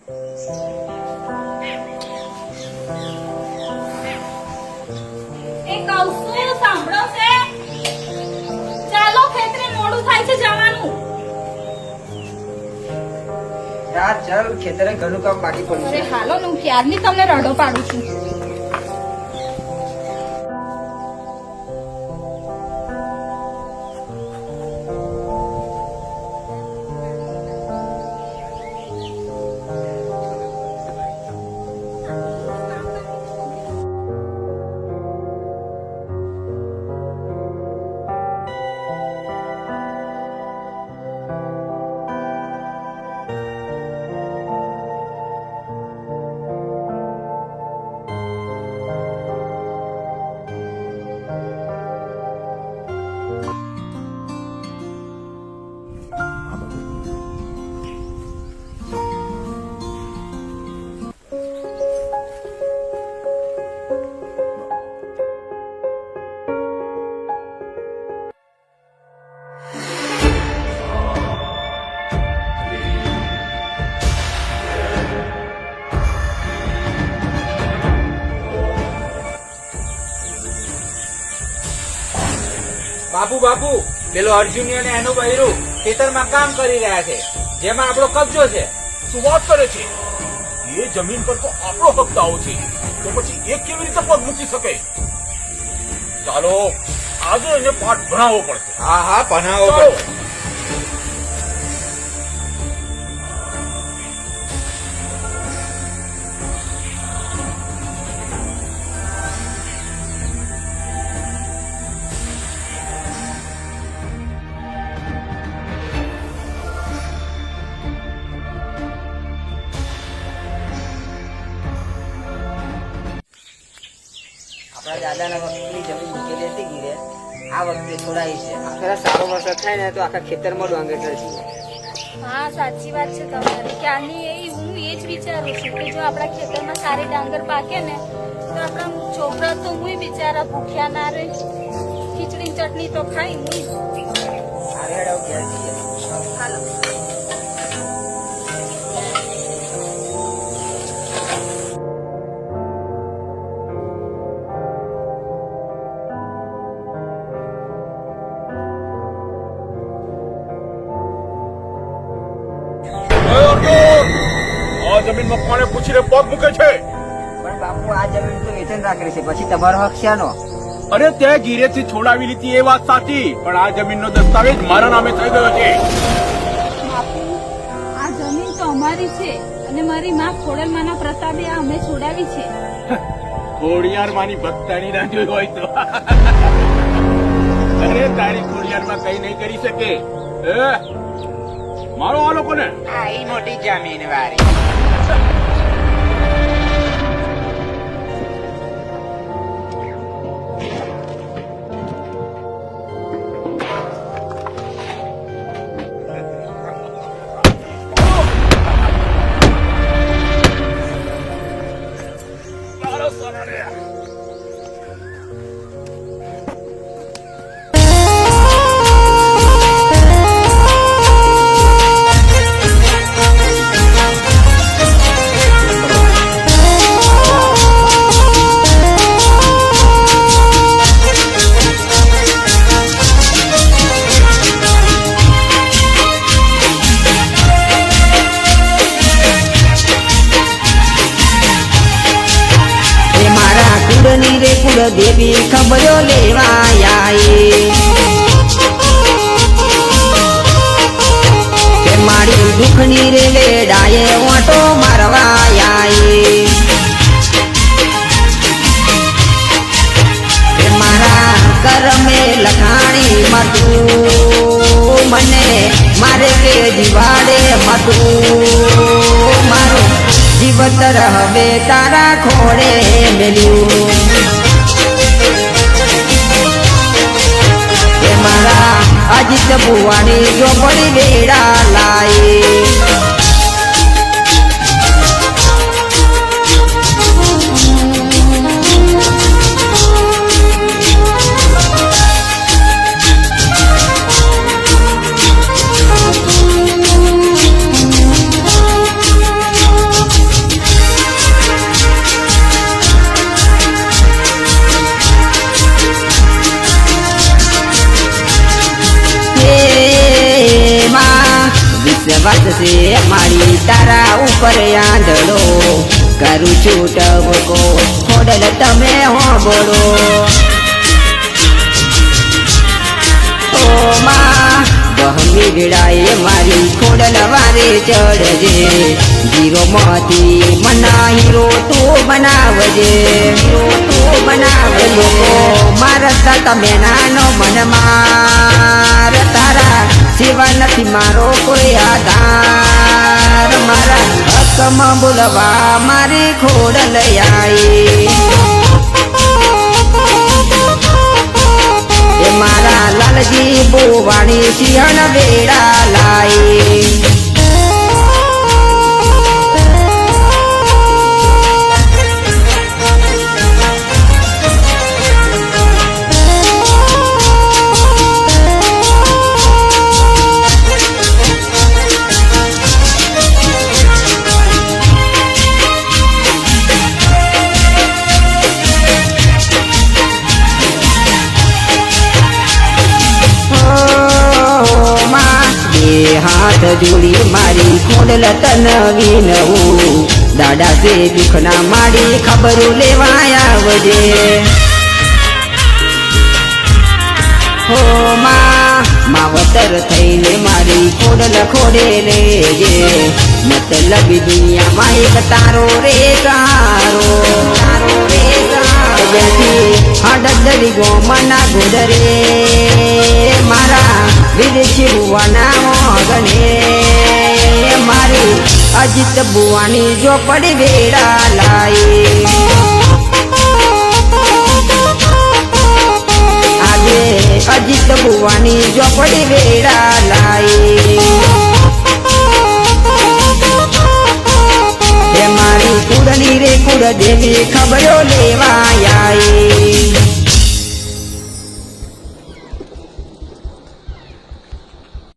એ કૌસુ સાંભળો છે? ચાલો ખેતરે મોડું થાય છે જવાનું. યાર ચાલ ખેતરે ઘણું કામ બાકી પડ્યું અરે છે. હાલો હું ક્યારની તમને રડો પાડું છું. બાપુ બાપુ પેલો અર્જુન અને એનું બૈરું ખેતરમાં કામ કરી રહ્યા છે, જેમાં આપણો કબજો છે. શું વાત કરે છે? એ જમીન પર તો આપણો હક દાવો છે, તો પછી એ કેવી રીતે પગ મૂકી શકે? ચાલો આજે એને પાઠ ભણાવવો પડશે. હા હા ભણાવો ચાલો. પડશે. આપણા દાદાના વખતની જમીન મૂકેલી હતી ગીરે, આ વખતે છોડાઈ છે. આખરે સારો વરસાદ થાય ને તો આખા ખેતરમાં ડોંગર થઈ. હા સાચી વાત છે તમારી. ક્યારની હું એ જ વિચારું છું કે જો આપણા ખેતરમાં સારી ડાંગર પાકે ને તો આપણા છોકરા તો હું બિચારા ભૂખ્યા ના રહે. ખીચડી ચટણી તો ખાઈ હું. આવે હેડાવ ઘેર જઈએ. હાલો. આ જમીનમાં કોને પૂછીને પગ મૂકે છે? પણ બાપુ આ જમીન તો વેચન રાખેલી છે, પછી તમારો હક શાનો? અરે તે ગીરેથી છોડાવી લીધી એ વાત સાચી, પણ આ જમીનનો દસ્તાવેજ મારા નામે થઈ ગયો છે. બાપુ આ જમીન તો અમારી છે અને મારી માં ખોડલમાના પ્રતાપે આ અમે છોડાવી છે. ખોડિયાર માની ભક્તાની રાંધી હોય તો અરે તારી ખોડિયારમાં કઈ નહીં કરી શકે. મારો આ લોકોને આ ઈ મોટી જમીન વાળી. દેવી ખબરો લેવાયા મારી દુઃખની રે વેડાએ ઓટો મારવાયા મારા કરમે લખાણી મતું મને મારે કે જીવાડે મતું મારું જીવતર હવે તારા ખોડે મેલ્યું મારા અજીત ભુવાની ચોપડી વેડા લાઈ વાત છે મારી તારા ઉપર આંધળો કરું છું ટવકો ખોડલ તમે હોબળો ઓ માં બહમી વેળાએ મારી ખોડલ વારે ચડજે જીરો માંથી મના હીરો તું બનાવજે હીરો તું બનાવજે લોકો મારતા તમે નાનો મન માર તારા સેવા નથી મારો કોઈ આધાર મારા હકમાં બોલવા મારી ખોડલ આવી એ મારા લાલજી બોવાણી સિંહણ વેડા લાઈ હાથ જોડી મારી ખોડલ તન વિનવું દાડા સે દુખના મારી ખબરો લેવા આવજે હો માવતર થઈને મારી ખોડલ ખોડે લેજે મતલબ દુનિયામાં એક તારો રે તારો તારો રે હડદરી ગોમના ગોદરે મારા વિદેશી બુવાના ગણે મારી અજીત બુવાની જો પડી વેડા લાઈ આજે અજીત બુવાની જો પડી વેડા લાઈ હે મારી કુળની રે કુળ દેવી ખબરો લેવા